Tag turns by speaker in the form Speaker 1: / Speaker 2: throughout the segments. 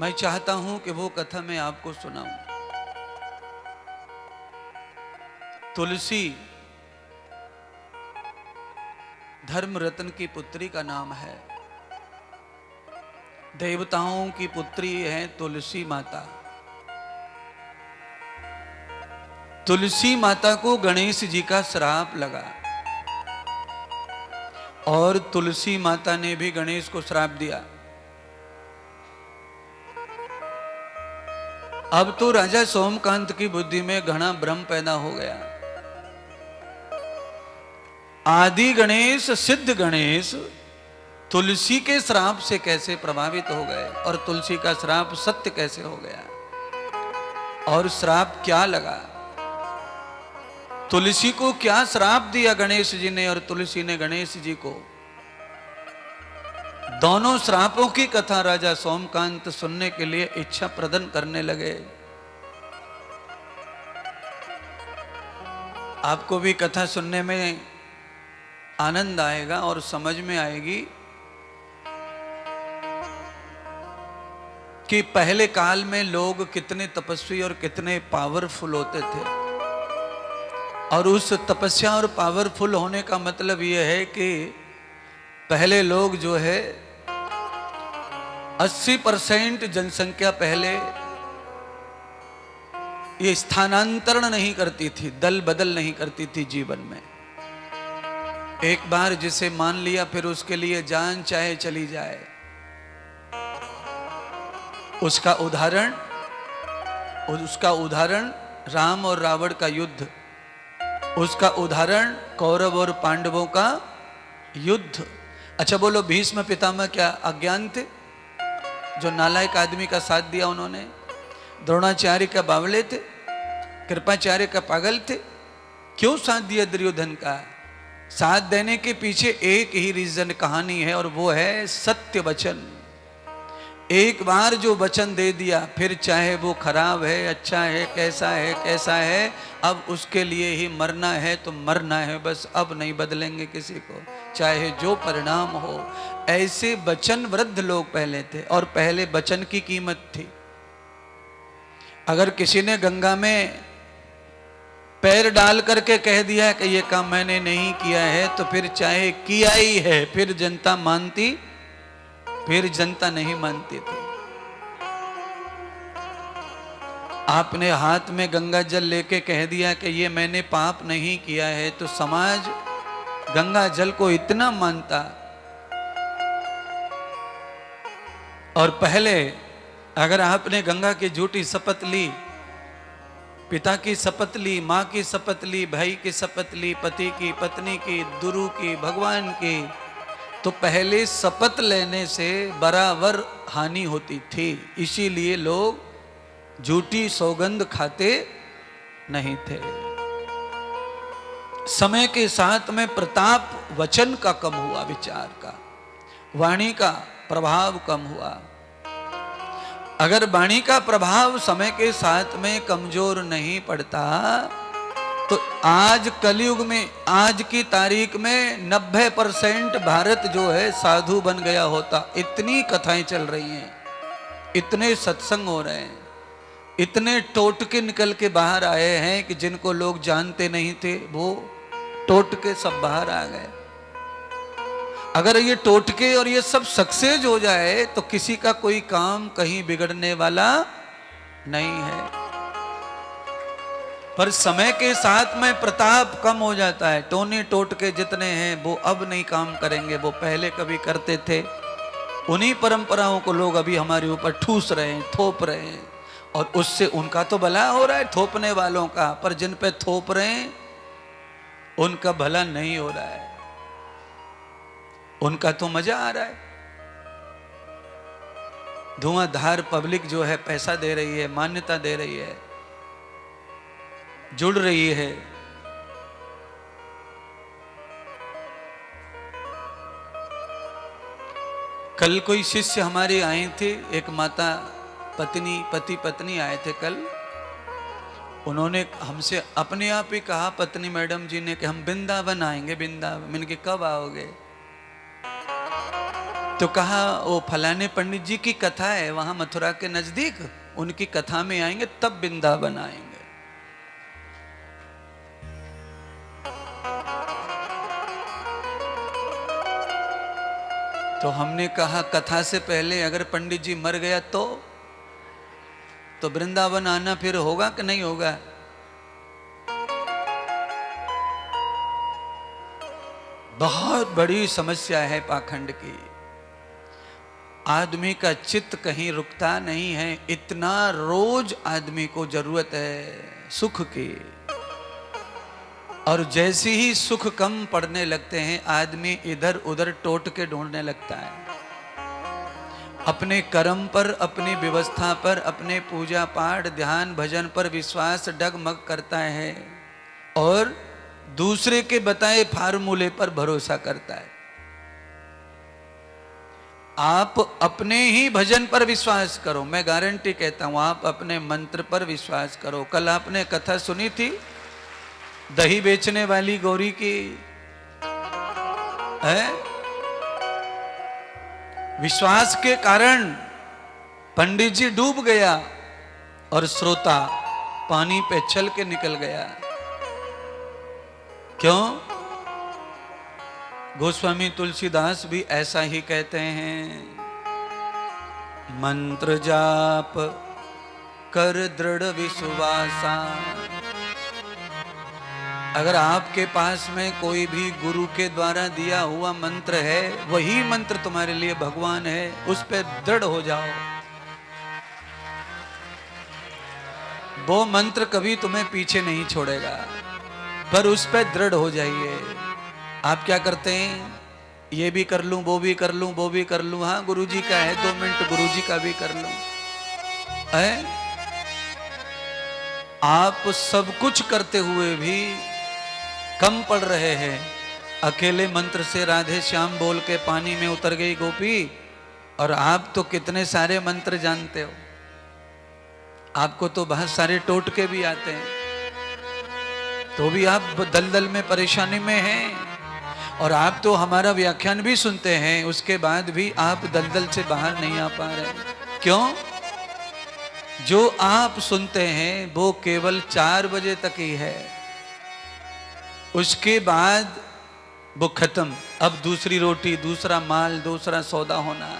Speaker 1: मैं चाहता हूं कि वो कथा मैं आपको सुनाऊं। तुलसी धर्म रत्न की पुत्री का नाम है। देवताओं की पुत्री है तुलसी माता। तुलसी माता को गणेश जी का श्राप लगा और तुलसी माता ने भी गणेश को श्राप दिया। अब तो राजा सोमकांत की बुद्धि में घना भ्रम पैदा हो गया। आदि गणेश सिद्ध गणेश तुलसी के श्राप से कैसे प्रभावित हो गए और तुलसी का श्राप सत्य कैसे हो गया और श्राप क्या लगा, तुलसी को क्या श्राप दिया गणेश जी ने और तुलसी ने गणेश जी को। दोनों श्रापों की कथा राजा सोमकांत सुनने के लिए इच्छा प्रदन करने लगे। आपको भी कथा सुनने में आनंद आएगा और समझ में आएगी कि पहले काल में लोग कितने तपस्वी और कितने पावरफुल होते थे। और उस तपस्या और पावरफुल होने का मतलब यह है कि पहले लोग जो है 80% जनसंख्या पहले ये स्थानांतरण नहीं करती थी, दल बदल नहीं करती थी जीवन में। एक बार जिसे मान लिया फिर उसके लिए जान चाहे चली जाए। उसका उदाहरण राम और रावण का युद्ध, उसका उदाहरण कौरव और पांडवों का युद्ध। अच्छा बोलो, भीष्म पितामह क्या अज्ञान थे जो नालायक आदमी का साथ दिया उन्होंने? द्रोणाचार्य का बावले थे? कृपाचार्य का पागल थे? क्यों साथ दिया दुर्योधन का? साथ देने के पीछे एक ही रीजन कहानी है और वो है सत्य वचन। एक बार जो वचन दे दिया फिर चाहे वो खराब है, अच्छा है, कैसा है, अब उसके लिए ही मरना है तो मरना है बस, अब नहीं बदलेंगे किसी को, चाहे जो परिणाम हो। ऐसे वचन वृद्ध लोग पहले थे और पहले वचन की कीमत थी। अगर किसी ने गंगा में पैर डाल करके कह दिया कि ये काम मैंने नहीं किया है तो फिर चाहे किया ही है, फिर जनता मानती, फिर जनता नहीं मानती थी। आपने हाथ में गंगा जल लेके कह दिया कि ये मैंने पाप नहीं किया है तो समाज गंगा जल को इतना मानता। और पहले अगर आपने गंगा की झूठी शपथ ली, पिता की शपथ ली, माँ की शपथ ली, भाई की शपथ ली, पति की, पत्नी की, गुरु की, भगवान की, तो पहले शपथ लेने से बराबर हानि होती थी। इसीलिए लोग झूठी सौगंध खाते नहीं थे। समय के साथ में प्रताप वचन का कम हुआ, विचार का, वाणी का प्रभाव कम हुआ। अगर वाणी का प्रभाव समय के साथ में कमजोर नहीं पड़ता तो आज कलयुग में, आज की तारीख में 90% भारत जो है साधु बन गया होता। इतनी कथाएं चल रही हैं, इतने सत्संग हो रहे हैं, इतने टोटके निकल के बाहर आए हैं कि जिनको लोग जानते नहीं थे वो टोटके सब बाहर आ गए। अगर ये टोटके और ये सब सक्सेस हो जाए तो किसी का कोई काम कहीं बिगड़ने वाला नहीं है। पर समय के साथ में प्रताप कम हो जाता है। टोने टोटके जितने हैं वो अब नहीं काम करेंगे, वो पहले कभी करते थे। उन्हीं परंपराओं को लोग अभी हमारे ऊपर ठूस रहे हैं, थोप रहे हैं और उससे उनका तो भला हो रहा है थोपने वालों का, पर जिन पे थोप रहे हैं उनका भला नहीं हो रहा है, उनका तो मजा आ रहा है। धुआंधार पब्लिक जो है पैसा दे रही है, मान्यता दे रही है, जुड़ रही है। कल कोई शिष्य हमारे आए थे, एक माता पति पत्नी आए थे कल। उन्होंने हमसे अपने आप ही कहा, पत्नी मैडम जी ने, कि हम वृंदावन आएंगे, वृंदावन। मैंने कहा कब आओगे? तो कहा वो फलाने पंडित जी की कथा है वहां मथुरा के नजदीक, उनकी कथा में आएंगे तब वृंदावन आएंगे। तो हमने कहा कथा से पहले अगर पंडित जी मर गया तो वृंदावन आना फिर होगा कि नहीं होगा? बहुत बड़ी समस्या है पाखंड की। आदमी का चित्त कहीं रुकता नहीं है, इतना रोज आदमी को जरूरत है सुख की, और जैसे ही सुख कम पड़ने लगते हैं आदमी इधर उधर टोट के ढूंढने लगता है। अपने कर्म पर, अपनी व्यवस्था पर, अपने पूजा पाठ ध्यान भजन पर विश्वास डगमग करता है और दूसरे के बताए फार्मूले पर भरोसा करता है। आप अपने ही भजन पर विश्वास करो, मैं गारंटी कहता हूं, आप अपने मंत्र पर विश्वास करो। कल आपने कथा सुनी थी दही बेचने वाली गौरी की, है? विश्वास के कारण पंडित जी डूब गया और श्रोता पानी पे चल के निकल गया। क्यों? गोस्वामी तुलसीदास भी ऐसा ही कहते हैं, मंत्र जाप कर दृढ़ विश्वासा। अगर आपके पास में कोई भी गुरु के द्वारा दिया हुआ मंत्र है, वही मंत्र तुम्हारे लिए भगवान है, उस पर दृढ़ हो जाओ। वो मंत्र कभी तुम्हें पीछे नहीं छोड़ेगा, पर उस पर दृढ़ हो जाइए। आप क्या करते हैं? ये भी कर लूं, वो भी कर लूं, वो भी कर लूं, हाँ गुरुजी का है 2 मिनट गुरुजी का भी कर लूं, है? आप सब कुछ करते हुए भी कम पड़ रहे हैं। अकेले मंत्र से राधे श्याम बोल के पानी में उतर गई गोपी, और आप तो कितने सारे मंत्र जानते हो। आपको तो बहुत सारे टोटके भी आते हैं, तो भी आप दलदल में परेशानी में हैं। और आप तो हमारा व्याख्यान भी सुनते हैं, उसके बाद भी आप दलदल से बाहर नहीं आ पा रहे। क्यों? जो आप सुनते हैं वो केवल 4 बजे तक ही है, उसके बाद वो खत्म। अब दूसरी रोटी, दूसरा माल, दूसरा सौदा होना,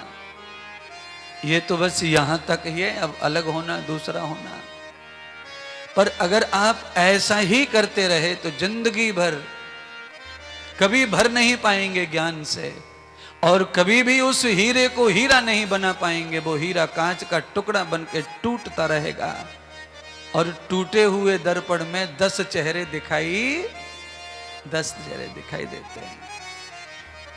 Speaker 1: ये तो बस यहां तक ही है। अब अलग होना, दूसरा होना। पर अगर आप ऐसा ही करते रहे तो जिंदगी भर कभी भर नहीं पाएंगे ज्ञान से, और कभी भी उस हीरे को हीरा नहीं बना पाएंगे। वो हीरा कांच का टुकड़ा बन के टूटता रहेगा, और टूटे हुए दर्पण में 10 चेहरे दिखाई देते हैं।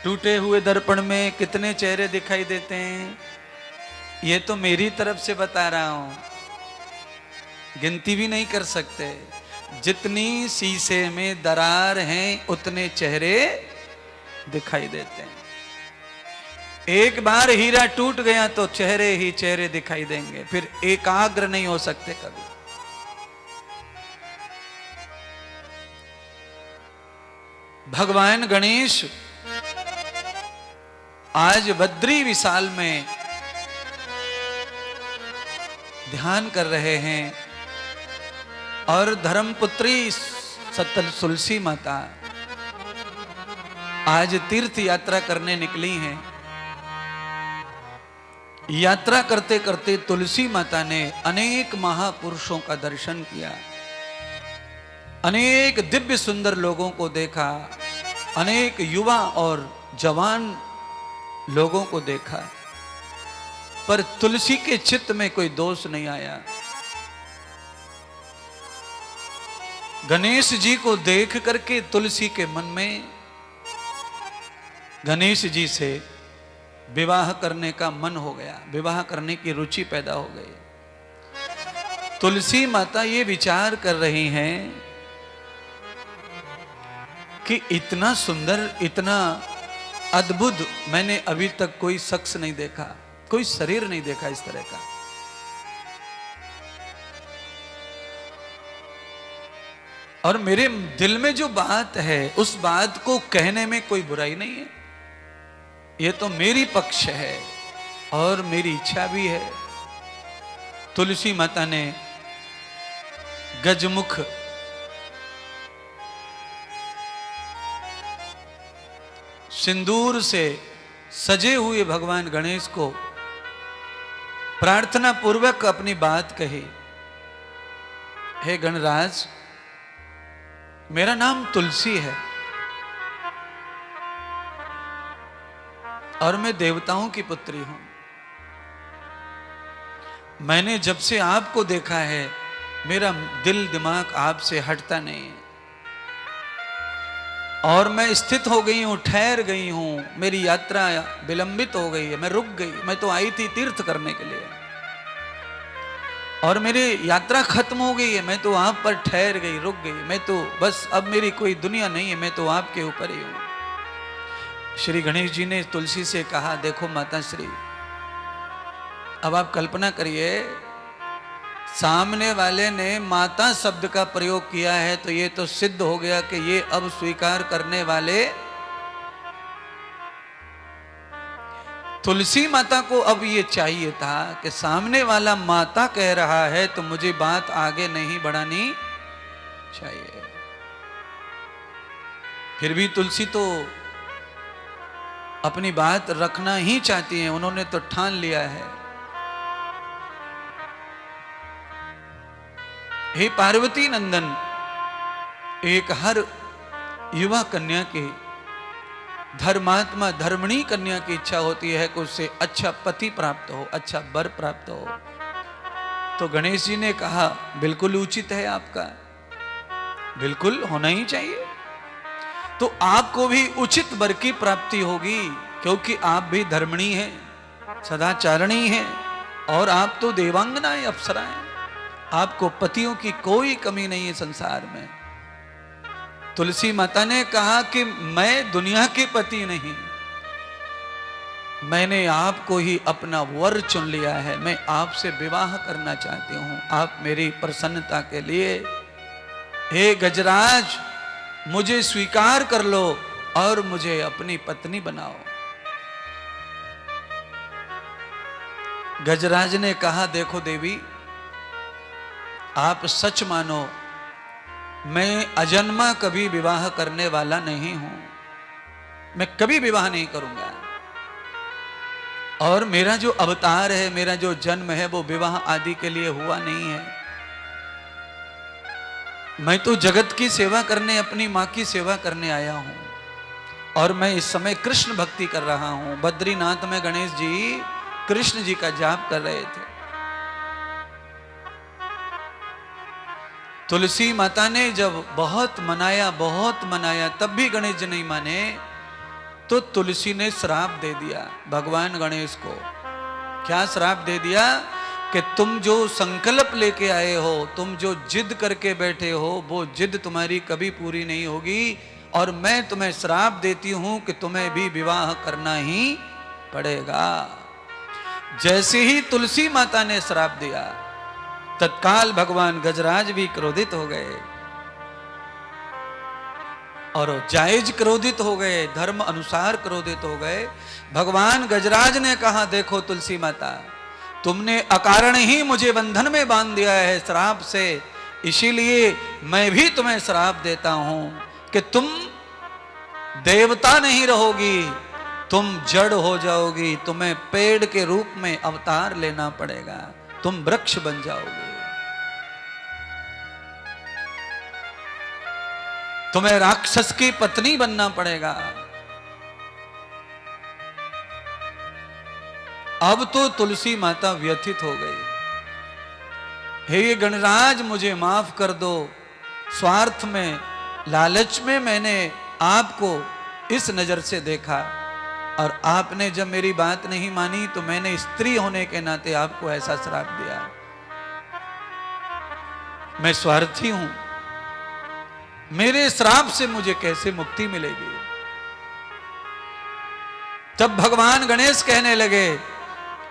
Speaker 1: टूटे हुए दर्पण में कितने चेहरे दिखाई देते हैं? ये तो मेरी तरफ से बता रहा हूं, गिनती भी नहीं कर सकते। जितनी शीशे में दरार हैं उतने चेहरे दिखाई देते हैं। एक बार हीरा टूट गया तो चेहरे ही चेहरे दिखाई देंगे, फिर एकाग्र नहीं हो सकते कभी। भगवान गणेश आज बद्री विशाल में ध्यान कर रहे हैं, और धर्मपुत्री सत्तल तुलसी माता आज तीर्थ यात्रा करने निकली हैं। यात्रा करते करते तुलसी माता ने अनेक महापुरुषों का दर्शन किया, अनेक दिव्य सुंदर लोगों को देखा, अनेक युवा और जवान लोगों को देखा, पर तुलसी के चित्त में कोई दोष नहीं आया। गणेश जी को देख करके तुलसी के मन में गणेश जी से विवाह करने का मन हो गया, विवाह करने की रुचि पैदा हो गई। तुलसी माता ये विचार कर रही हैं कि इतना सुंदर, इतना अद्भुत मैंने अभी तक कोई शख्स नहीं देखा, कोई शरीर नहीं देखा इस तरह का। और मेरे दिल में जो बात है उस बात को कहने में कोई बुराई नहीं है। ये तो मेरी पक्ष है और मेरी इच्छा भी है। तुलसी माता ने गजमुख सिंदूर से सजे हुए भगवान गणेश को प्रार्थना पूर्वक अपनी बात कही, हे गणराज, मेरा नाम तुलसी है और मैं देवताओं की पुत्री हूं। मैंने जब से आपको देखा है मेरा दिल दिमाग आपसे हटता नहीं है और मैं स्थित हो गई हूं, ठहर गई हूं, मेरी यात्रा विलंबित हो गई है, मैं रुक गई। मैं तो आई थी तीर्थ करने के लिए और मेरी यात्रा खत्म हो गई है, मैं तो आप पर ठहर गई, रुक गई। मैं तो बस अब मेरी कोई दुनिया नहीं है, मैं तो आपके ऊपर ही हूं। श्री गणेश जी ने तुलसी से कहा, देखो माता श्री, अब आप कल्पना करिए, सामने वाले ने माता शब्द का प्रयोग किया है तो ये तो सिद्ध हो गया कि ये अब स्वीकार करने वाले तुलसी माता को अब ये चाहिए था कि सामने वाला माता कह रहा है तो मुझे बात आगे नहीं बढ़ानी चाहिए। फिर भी तुलसी तो अपनी बात रखना ही चाहती हैं, उन्होंने तो ठान लिया है। हे पार्वती नंदन, एक हर युवा कन्या की, धर्मात्मा धर्मणी कन्या की इच्छा होती है कि उससे अच्छा पति प्राप्त हो, अच्छा वर प्राप्त हो। तो गणेश जी ने कहा, बिल्कुल उचित है आपका, बिल्कुल होना ही चाहिए। तो आपको भी उचित वर की प्राप्ति होगी, क्योंकि आप भी धर्मणी हैं, सदाचारणी हैं और आप तो देवांगनाएं, अप्सराएं। आपको पतियों की कोई कमी नहीं है संसार में। तुलसी माता ने कहा कि मैं दुनिया के पति नहीं, मैंने आपको ही अपना वर चुन लिया है, मैं आपसे विवाह करना चाहती हूं, आप मेरी प्रसन्नता के लिए, हे गजराज, मुझे स्वीकार कर लो और मुझे अपनी पत्नी बनाओ। गजराज ने कहा, देखो देवी, आप सच मानो, मैं अजन्मा कभी विवाह करने वाला नहीं हूं, मैं कभी विवाह नहीं करूंगा और मेरा जो अवतार है, मेरा जो जन्म है वो विवाह आदि के लिए हुआ नहीं है। मैं तो जगत की सेवा करने, अपनी मां की सेवा करने आया हूं और मैं इस समय कृष्ण भक्ति कर रहा हूं। बद्रीनाथ में गणेश जी कृष्ण जी का जाप कर रहे थे। तुलसी माता ने जब बहुत मनाया तब भी गणेश जी नहीं माने, तो तुलसी ने श्राप दे दिया भगवान गणेश को। क्या श्राप दे दिया कि तुम जो संकल्प लेके आए हो, तुम जो जिद करके बैठे हो, वो जिद तुम्हारी कभी पूरी नहीं होगी और मैं तुम्हें श्राप देती हूं कि तुम्हें भी विवाह करना ही पड़ेगा। जैसे ही तुलसी माता ने श्राप दिया, तत्काल भगवान गजराज भी क्रोधित हो गए और जायज क्रोधित हो गए, धर्म अनुसार क्रोधित हो गए। भगवान गजराज ने कहा, देखो तुलसी माता, तुमने अकारण ही मुझे बंधन में बांध दिया है श्राप से, इसीलिए मैं भी तुम्हें श्राप देता हूं कि तुम देवता नहीं रहोगी, तुम जड़ हो जाओगी, तुम्हें पेड़ के रूप में अवतार लेना पड़ेगा, तुम वृक्ष बन जाओगे, तुम्हें राक्षस की पत्नी बनना पड़ेगा। अब तो तुलसी माता व्यथित हो गई, हे गणराज, मुझे माफ कर दो, स्वार्थ में, लालच में मैंने आपको इस नजर से देखा और आपने जब मेरी बात नहीं मानी तो मैंने स्त्री होने के नाते आपको ऐसा श्राप दिया। मैं स्वार्थी हूं, मेरे श्राप से मुझे कैसे मुक्ति मिलेगी। तब भगवान गणेश कहने लगे,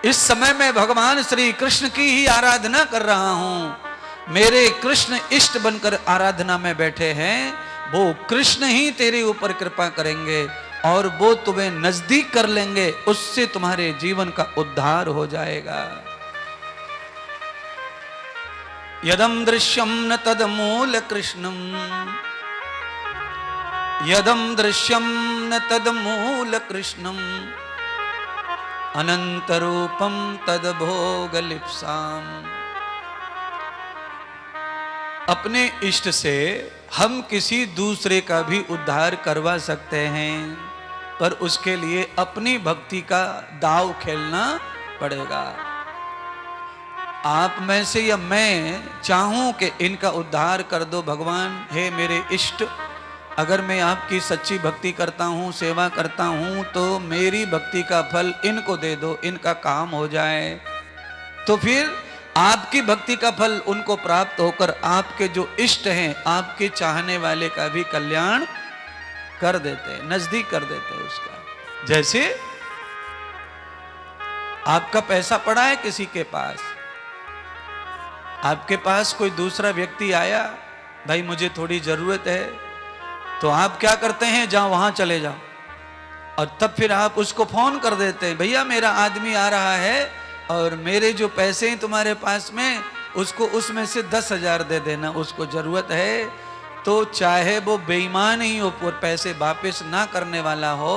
Speaker 1: इस समय मैं भगवान श्री कृष्ण की ही आराधना कर रहा हूं, मेरे कृष्ण इष्ट बनकर आराधना में बैठे हैं, वो कृष्ण ही तेरे ऊपर कृपा करेंगे और वो तुम्हें नजदीक कर लेंगे, उससे तुम्हारे जीवन का उद्धार हो जाएगा। यदम दृश्यम न तद मूल कृष्णम, यदम दृश्यम न तद मूल कृष्णम, अनंत रूपम तद भोग लिप्साम। अपने इष्ट से हम किसी दूसरे का भी उद्धार करवा सकते हैं, पर उसके लिए अपनी भक्ति का दांव खेलना पड़ेगा। आप में से या मैं चाहूं कि इनका उद्धार कर दो भगवान, हे मेरे इष्ट, अगर मैं आपकी सच्ची भक्ति करता हूं, सेवा करता हूं, तो मेरी भक्ति का फल इनको दे दो, इनका काम हो जाए। तो फिर आपकी भक्ति का फल उनको प्राप्त होकर आपके जो इष्ट हैं, आपके चाहने वाले का भी कल्याण कर देते, नजदीक कर देते उसका। जैसे आपका पैसा पड़ा है किसी के पास, आपके पास कोई दूसरा व्यक्ति आया, भाई मुझे थोड़ी जरूरत है, तो आप क्या करते हैं, जहां वहां चले जाओ, और तब फिर आप उसको फोन कर देते हैं, भैया मेरा आदमी आ रहा है और मेरे जो पैसे हैं तुम्हारे पास में, उसको उसमें से 10,000 दे देना, उसको जरूरत है। तो चाहे वो बेईमान ही हो, पैसे वापस ना करने वाला हो,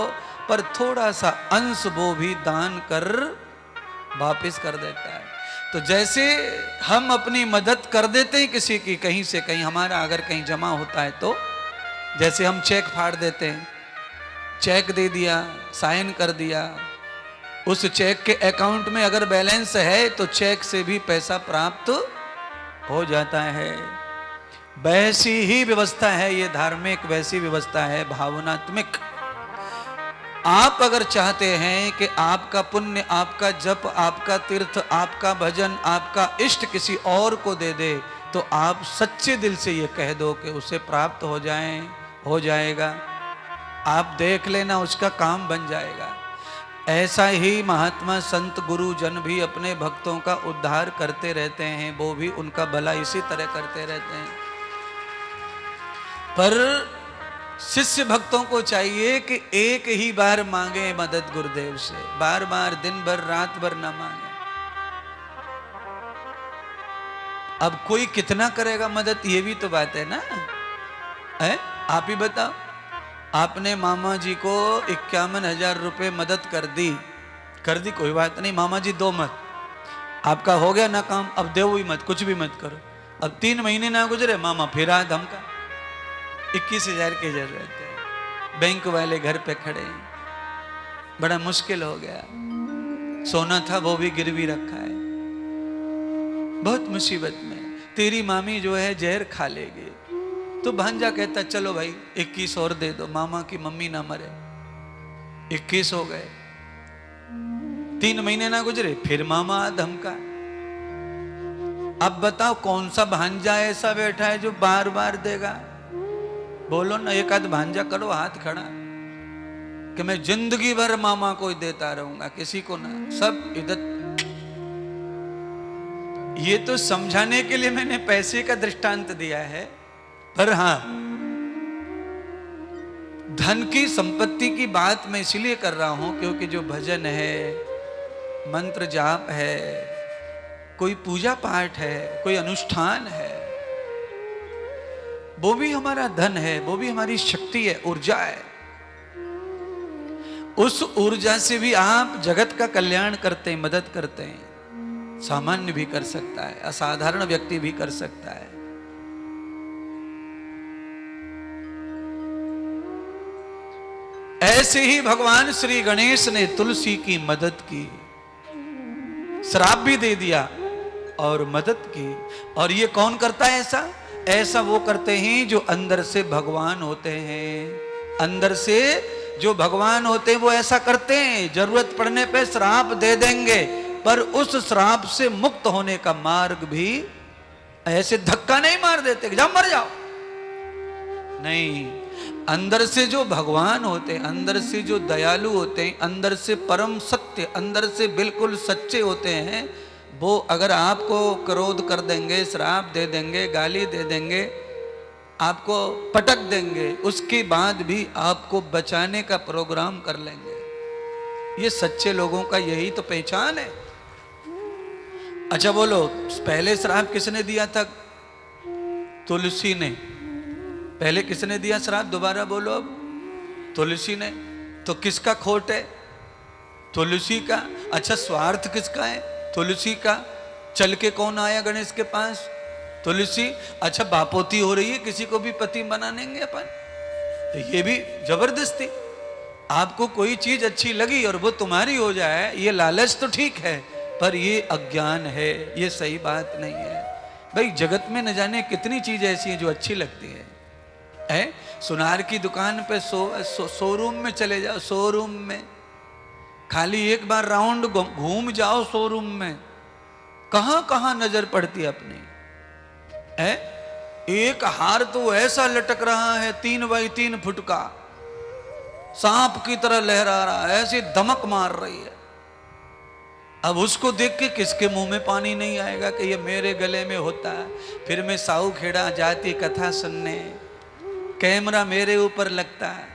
Speaker 1: पर थोड़ा सा अंश वो भी दान कर वापस कर देता है। तो जैसे हम अपनी मदद कर देते हैं किसी की, कहीं से कहीं हमारा अगर कहीं जमा होता है, तो जैसे हम चेक फाड़ देते हैं, चेक दे दिया, साइन कर दिया, उस चेक के अकाउंट में अगर बैलेंस है तो चेक से भी पैसा प्राप्त हो जाता है। वैसी ही व्यवस्था है ये धार्मिक, वैसी व्यवस्था है भावनात्मक। आप अगर चाहते हैं कि आपका पुण्य, आपका जप, आपका तीर्थ, आपका भजन, आपका इष्ट किसी और को दे दे, तो आप सच्चे दिल से ये कह दो कि उसे प्राप्त हो जाएगा। आप देख लेना, उसका काम बन जाएगा। ऐसा ही महात्मा संत गुरु जन भी अपने भक्तों का उद्धार करते रहते हैं, वो भी उनका भला इसी तरह करते रहते हैं। पर शिष्य भक्तों को चाहिए कि एक ही बार मांगे मदद गुरुदेव से, बार बार दिन भर रात भर ना मांगे। अब कोई कितना करेगा मदद, ये भी तो बात है ना, है? आप ही बताओ, आपने मामा जी को 51,000 रुपए मदद कर दी, कोई बात नहीं, मामा जी दो मत, आपका हो गया ना काम, अब दो ही मत, कुछ भी मत करो। अब 3 महीने ना गुजरे, मामा फिर आ धमका, 21,000 की जरूरत है, बैंक वाले घर पे खड़े हैं, बड़ा मुश्किल हो गया, सोना था वो भी गिरवी रखा है, बहुत मुसीबत में, तेरी मामी जो है जहर खा लेगी। तो भांजा कहता चलो भाई 21 और दे दो, मामा की मम्मी ना मरे। 21 हो गए, 3 महीने ना गुजरे, फिर मामा धमका। अब बताओ कौन सा भांजा ऐसा बैठा है जो बार बार देगा? बोलो ना, एक आध भांजा करो हाथ खड़ा कि मैं जिंदगी भर मामा को देता रहूंगा, किसी को ना, सब इधर। ये तो समझाने के लिए मैंने पैसे का दृष्टांत दिया है, पर हां, धन की संपत्ति की बात मैं इसलिए कर रहा हूं क्योंकि जो भजन है, मंत्र जाप है, कोई पूजा पाठ है, कोई अनुष्ठान है, वो भी हमारा धन है, वो भी हमारी शक्ति है, ऊर्जा है। उस ऊर्जा से भी आप जगत का कल्याण करते हैं, मदद करते हैं। सामान्य भी कर सकता है, असाधारण व्यक्ति भी कर सकता है। ऐसे ही भगवान श्री गणेश ने तुलसी की मदद की, श्राप भी दे दिया और मदद की। और ये कौन करता है ऐसा? ऐसा वो करते हैं जो अंदर से भगवान होते हैं। अंदर से जो भगवान होते हैं वो ऐसा करते हैं, जरूरत पड़ने पे श्राप दे देंगे, पर उस श्राप से मुक्त होने का मार्ग भी ऐसे धक्का नहीं मार देते, जाओ मर जाओ, नहीं। अंदर से जो भगवान होते हैं, अंदर से जो दयालु होते हैं, अंदर से परम सत्य, अंदर से बिल्कुल सच्चे होते हैं, वो अगर आपको क्रोध कर देंगे, श्राप दे देंगे, गाली दे देंगे, आपको पटक देंगे, उसके बाद भी आपको बचाने का प्रोग्राम कर लेंगे। ये सच्चे लोगों का यही तो पहचान है। अच्छा बोलो, पहले श्राप किसने दिया था? तुलसी ने। पहले किसने दिया श्राप? दोबारा बोलो अब। तुलसी ने। तो किसका खोट है? तुलसी का। अच्छा, स्वार्थ किसका है? तुलसी का। चल के कौन आया गणेश के पास? तुलसी। अच्छा, बापोती हो रही है, किसी को भी पति बना देंगे अपन, तो ये भी जबरदस्ती। आपको कोई चीज अच्छी लगी और वो तुम्हारी हो जाए, ये लालच तो ठीक है, पर ये अज्ञान है, ये सही बात नहीं है। भाई जगत में न जाने कितनी चीज ऐसी है जो अच्छी लगती है। सुनार की दुकान पे शोरूम में चले जाओ, शोरूम में खाली एक बार राउंड घूम जाओ शोरूम में, कहां कहां नजर पड़ती है अपनी। एक हार तो ऐसा लटक रहा है 3 बाई 3 फुट का, सांप की तरह लहरा रहा है, ऐसी दमक मार रही है। अब उसको देख के किसके मुंह में पानी नहीं आएगा कि ये मेरे गले में होता है। फिर मैं साऊ खेड़ा जाती कथा सुनने, कैमरा मेरे ऊपर लगता है।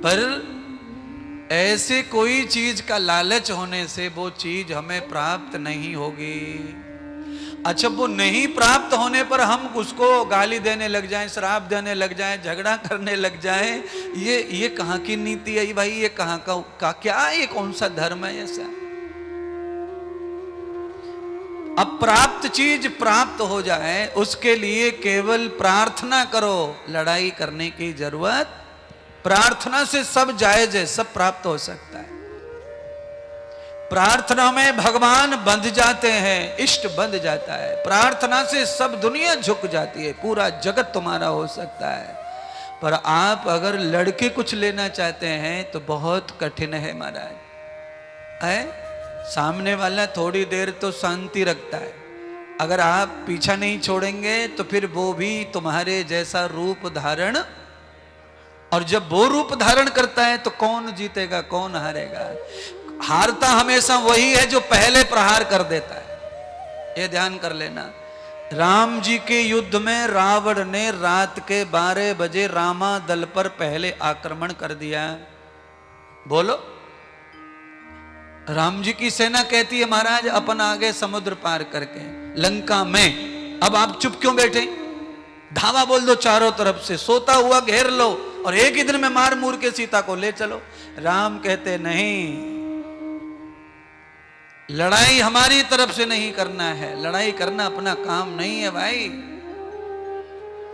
Speaker 1: पर ऐसे कोई चीज का लालच होने से वो चीज हमें प्राप्त नहीं होगी। अच्छा, वो नहीं प्राप्त होने पर हम उसको गाली देने लग जाएं, श्राप देने लग जाएं, झगड़ा करने लग जाएं, ये कहां की नीति है भाई? ये कहां का क्या, ये कौन सा धर्म है ऐसा? अप्राप्त चीज प्राप्त हो जाए उसके लिए केवल प्रार्थना करो, लड़ाई करने की जरूरत। प्रार्थना से सब जायज है, सब प्राप्त हो सकता है। प्रार्थना में भगवान बंध जाते हैं, इष्ट बंध जाता है। प्रार्थना से सब दुनिया झुक जाती है, पूरा जगत तुम्हारा हो सकता है। पर आप अगर लड़के कुछ लेना चाहते हैं तो बहुत कठिन है महाराज। सामने वाला थोड़ी देर तो शांति रखता है, अगर आप पीछा नहीं छोड़ेंगे तो फिर वो भी तुम्हारे जैसा रूप धारण, और जब वो रूप धारण करता है तो कौन जीतेगा, कौन हारेगा? हारता हमेशा वही है जो पहले प्रहार कर देता है। ये ध्यान कर लेना। राम जी के युद्ध में रावण ने रात के 12 बजे रामा दल पर पहले आक्रमण कर दिया। बोलो। राम जी की सेना कहती है महाराज अपन आगे समुद्र पार करके लंका में। अब आप चुप क्यों बैठे? धावा बोल दो चारों तरफ से, सोता हुआ घेर लो और एक ही दिन में मार मूर के सीता को ले चलो। राम कहते नहीं, लड़ाई हमारी तरफ से नहीं करना है, लड़ाई करना अपना काम नहीं है भाई।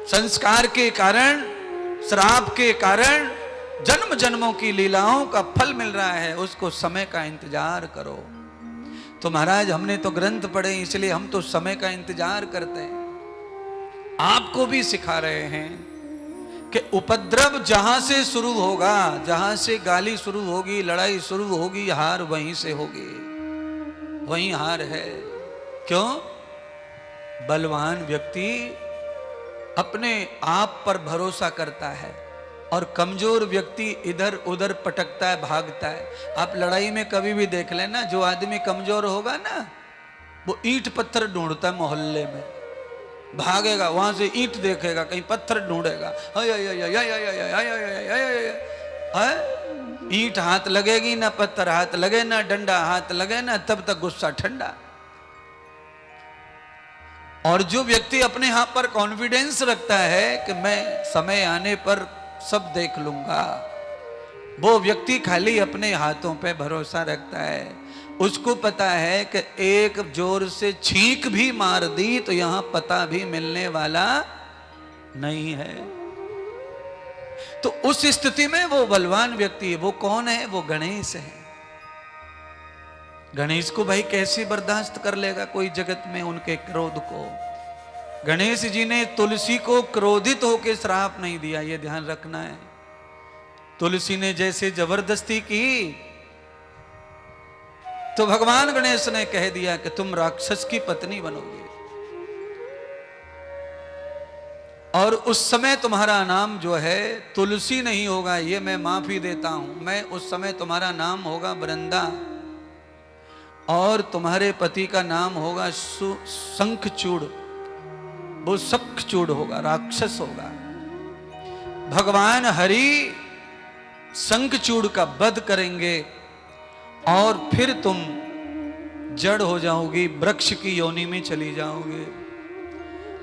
Speaker 1: संस्कार के कारण, श्राप के कारण जन्म जन्मों की लीलाओं का फल मिल रहा है, उसको समय का इंतजार करो। तो महाराज हमने तो ग्रंथ पढ़े इसलिए हम तो समय का इंतजार करते हैं। आपको भी सिखा रहे हैं कि उपद्रव जहां से शुरू होगा, जहां से गाली शुरू होगी, लड़ाई शुरू होगी, हार वहीं से होगी, वहीं हार है। क्यों? बलवान व्यक्ति अपने आप पर भरोसा करता है और कमजोर व्यक्ति इधर उधर पटकता है, भागता है। आप लड़ाई में कभी भी देख लेना, जो आदमी कमजोर होगा ना वो ईंट पत्थर ढूंढता है, मोहल्ले में भागेगा, वहां से ईंट देखेगा, कहीं पत्थर ढूंढेगा, ईंट हाथ लगेगी ना, पत्थर हाथ लगे ना, डंडा हाथ लगे ना, तब तक गुस्सा ठंडा। और जो व्यक्ति अपने यहां पर कॉन्फिडेंस रखता है कि मैं समय आने पर सब देख लूंगा, वो व्यक्ति खाली अपने हाथों पे भरोसा रखता है। उसको पता है कि एक जोर से छींक भी मार दी तो यहां पता भी मिलने वाला नहीं है। तो उस स्थिति में वो बलवान व्यक्ति, वो कौन है? वो गणेश है। गणेश को भाई कैसे बर्दाश्त कर लेगा कोई जगत में उनके क्रोध को? गणेश जी ने तुलसी को क्रोधित होकर श्राप नहीं दिया, ये ध्यान रखना है। तुलसी ने जैसे जबरदस्ती की तो भगवान गणेश ने कह दिया कि तुम राक्षस की पत्नी बनोगे और उस समय तुम्हारा नाम जो है तुलसी नहीं होगा, ये मैं माफी देता हूं। मैं उस समय तुम्हारा नाम होगा वृंदा। और तुम्हारे पति का नाम होगा शंखचूड़, वो शंखचूड़ होगा, राक्षस होगा। भगवान हरि शंखचूड़ का वध करेंगे और फिर तुम जड़ हो जाओगी, वृक्ष की योनि में चली जाओगी।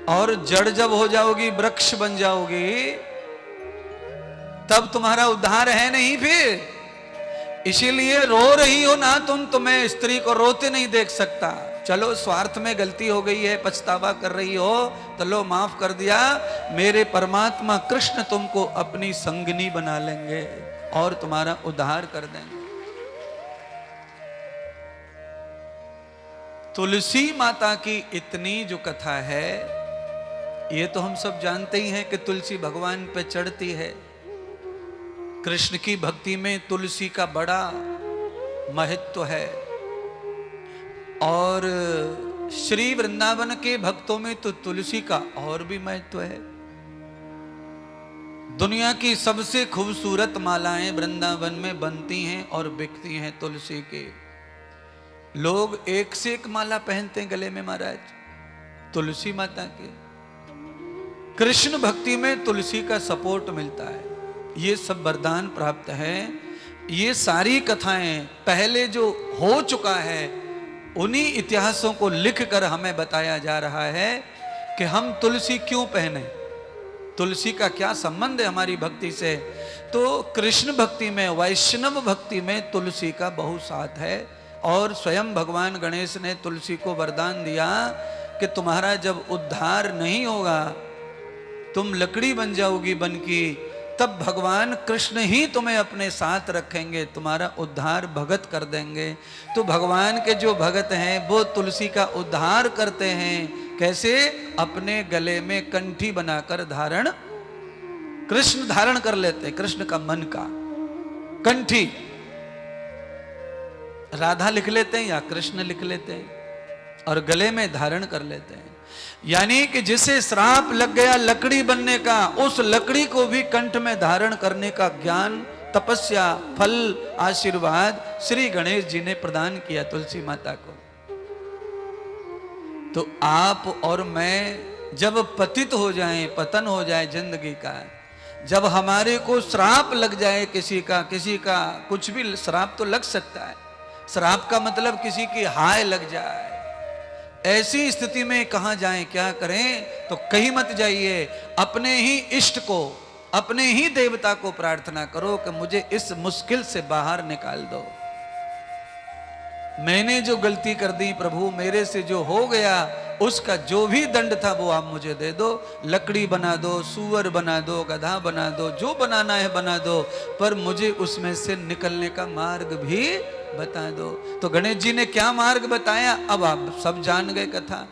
Speaker 1: और जड़ जब हो जाओगी, वृक्ष बन जाओगी, तब तुम्हारा उद्धार है नहीं फिर। इसीलिए रो रही हो ना तुम, तो मैं स्त्री को रोते नहीं देख सकता। चलो स्वार्थ में गलती हो गई है, पछतावा कर रही हो तो लो माफ कर दिया, मेरे परमात्मा कृष्ण तुमको अपनी संगनी बना लेंगे और तुम्हारा उद्धार कर देंगे। तुलसी माता की इतनी जो कथा है, ये तो हम सब जानते ही हैं कि तुलसी भगवान पे चढ़ती है। कृष्ण की भक्ति में तुलसी का बड़ा महत्व है और श्री वृंदावन के भक्तों में तो तुलसी का और भी महत्व है। दुनिया की सबसे खूबसूरत मालाएं वृंदावन में बनती हैं और बिकती हैं तुलसी के। लोग एक से एक माला पहनते हैं गले में महाराज, तुलसी माता के। कृष्ण भक्ति में तुलसी का सपोर्ट मिलता है, ये सब वरदान प्राप्त है। ये सारी कथाएं पहले जो हो चुका है उन्हीं इतिहासों को लिखकर हमें बताया जा रहा है कि हम तुलसी क्यों पहने, तुलसी का क्या संबंध है हमारी भक्ति से। तो कृष्ण भक्ति में, वैष्णव भक्ति में तुलसी का बहुत साथ है। और स्वयं भगवान गणेश ने तुलसी को वरदान दिया कि तुम्हारा जब उद्धार नहीं होगा, तुम लकड़ी बन जाओगी बन की, तब भगवान कृष्ण ही तुम्हें अपने साथ रखेंगे, तुम्हारा उद्धार भगत कर देंगे। तो भगवान के जो भगत हैं वो तुलसी का उद्धार करते हैं। कैसे? अपने गले में कंठी बनाकर धारण, कृष्ण धारण कर लेते हैं, कृष्ण का मन का कंठी। राधा लिख लेते हैं या कृष्ण लिख लेते हैं और गले में धारण कर लेते हैं। यानी कि जिसे श्राप लग गया लकड़ी बनने का, उस लकड़ी को भी कंठ में धारण करने का ज्ञान, तपस्या, फल, आशीर्वाद श्री गणेश जी ने प्रदान किया तुलसी माता को। तो आप और मैं जब पतित हो जाएं, पतन हो जाए जिंदगी का, जब हमारे को श्राप लग जाए किसी का कुछ भी श्राप तो लग सकता है। श्राप का मतलब किसी की हाय लग जाए। ऐसी स्थिति में कहां जाएं, क्या करें? तो कहीं मत जाइए, अपने ही इष्ट को, अपने ही देवता को प्रार्थना करो कि मुझे इस मुश्किल से बाहर निकाल दो। मैंने जो गलती कर दी प्रभु, मेरे से जो हो गया, उसका जो भी दंड था वो आप मुझे दे दो। लकड़ी बना दो, सुअर बना दो, गधा बना दो, जो बनाना है बना दो, पर मुझे उसमें से निकलने का मार्ग भी बता दो। तो गणेश जी ने क्या मार्ग बताया, अब आप सब जान गए कथा।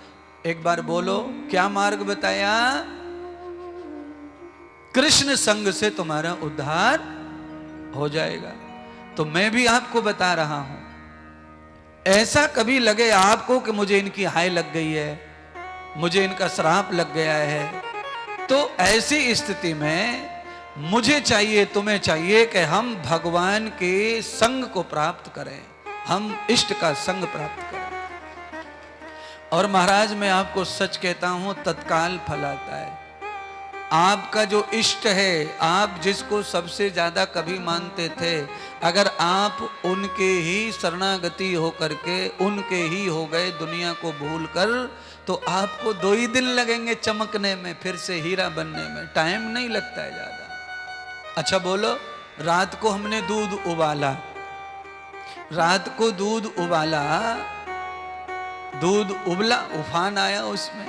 Speaker 1: एक बार बोलो, क्या मार्ग बताया? कृष्ण संग से तुम्हारा उद्धार हो जाएगा। तो मैं भी आपको बता रहा हूं, ऐसा कभी लगे आपको कि मुझे इनकी हाय लग गई है, मुझे इनका श्राप लग गया है, तो ऐसी स्थिति में मुझे चाहिए, तुम्हें चाहिए कि हम भगवान के संग को प्राप्त करें, हम इष्ट का संग प्राप्त करें। और महाराज मैं आपको सच कहता हूं, तत्काल फल आता है। आपका जो इष्ट है, आप जिसको सबसे ज्यादा कभी मानते थे, अगर आप उनके ही शरणागति होकर के उनके ही हो गए, दुनिया को भूलकर, तो आपको 2 ही दिन लगेंगे चमकने में, फिर से हीरा बनने में। टाइम नहीं लगता है ज्यादा। अच्छा बोलो, रात को हमने दूध उबाला, रात को दूध उबाला, दूध उबला, उफान आया उसमें,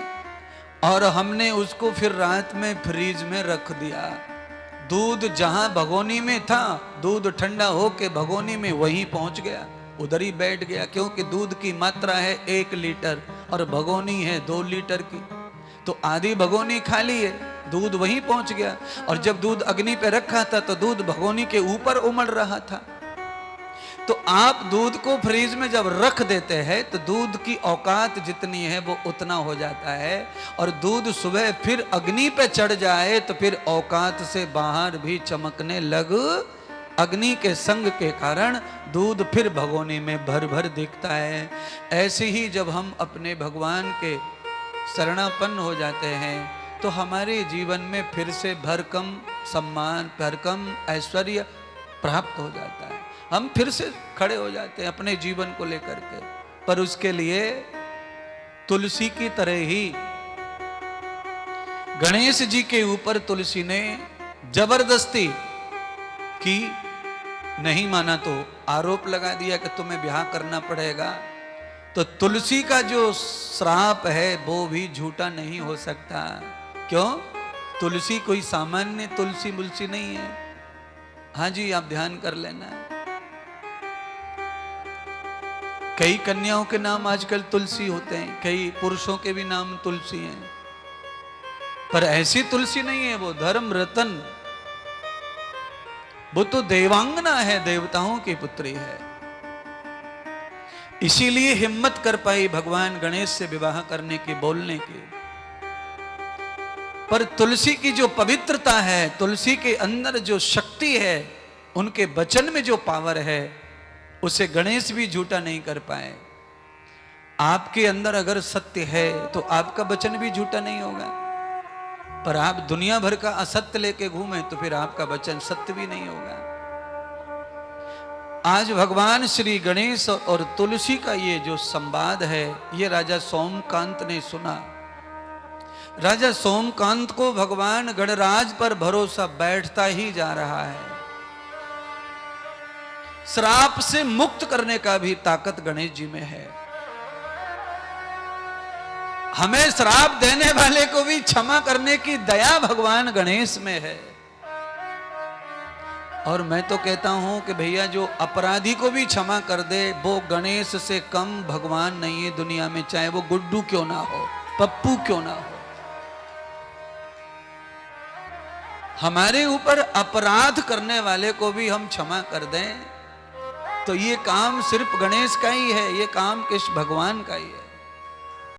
Speaker 1: और हमने उसको फिर रात में फ्रीज में रख दिया। दूध जहां भगोनी में था, दूध ठंडा होके भगोनी में वहीं पहुंच गया, उधर ही बैठ गया। क्योंकि दूध की मात्रा है 1 लीटर और भगोनी है 2 लीटर की, तो आधी भगोनी खाली है, दूध वहीं पहुंच गया। और जब दूध अग्नि पे रखा था तो दूध भगोनी के ऊपर उमड़ रहा था। तो आप दूध को फ्रीज में जब रख देते हैं तो दूध की औकात जितनी है वो उतना हो जाता है, और दूध सुबह फिर अग्नि पे चढ़ जाए तो फिर औकात से बाहर भी चमकने लग अग्नि के संग के कारण दूध फिर भगोने में भर भर दिखता है। ऐसे ही जब हम अपने भगवान के शरणापन्न हो जाते हैं तो हमारे जीवन में फिर से भरकम सम्मान, भरकम ऐश्वर्य प्राप्त हो जाता है। हम फिर से खड़े हो जाते हैं अपने जीवन को लेकर के। पर उसके लिए तुलसी की तरह ही गणेश जी के ऊपर तुलसी ने जबरदस्ती की, नहीं माना तो आरोप लगा दिया कि तुम्हें ब्याह करना पड़ेगा। तो तुलसी का जो श्राप है वो भी झूठा नहीं हो सकता। क्यों? तुलसी कोई सामान्य तुलसी मुलसी नहीं है। हाँ जी, आप ध्यान कर लेना। कई कन्याओं के नाम आजकल तुलसी होते हैं, कई पुरुषों के भी नाम तुलसी हैं, पर ऐसी तुलसी नहीं है। वो धर्म रतन, वो तो देवांगना है, देवताओं की पुत्री है। इसीलिए हिम्मत कर पाई भगवान गणेश से विवाह करने की, बोलने की। पर तुलसी की जो पवित्रता है, तुलसी के अंदर जो शक्ति है, उनके वचन में जो पावर है, उसे गणेश भी झूठा नहीं कर पाए। आपके अंदर अगर सत्य है तो आपका वचन भी झूठा नहीं होगा। पर आप दुनिया भर का असत्य लेके घूमे तो फिर आपका वचन सत्य भी नहीं होगा। आज भगवान श्री गणेश और तुलसी का ये जो संवाद है, ये राजा सोमकांत ने सुना। राजा सोमकांत को भगवान गणराज पर भरोसा बैठता ही जा रहा है। श्राप से मुक्त करने का भी ताकत गणेश जी में है। हमें श्राप देने वाले को भी क्षमा करने की दया भगवान गणेश में है। और मैं तो कहता हूं कि भैया जो अपराधी को भी क्षमा कर दे, वो गणेश से कम भगवान नहीं है दुनिया में, चाहे वो गुड्डू क्यों ना हो, पप्पू क्यों ना हो। हमारे ऊपर अपराध करने वाले को भी हम क्षमा कर दें तो ये काम सिर्फ गणेश का ही है, ये काम किस भगवान का ही है।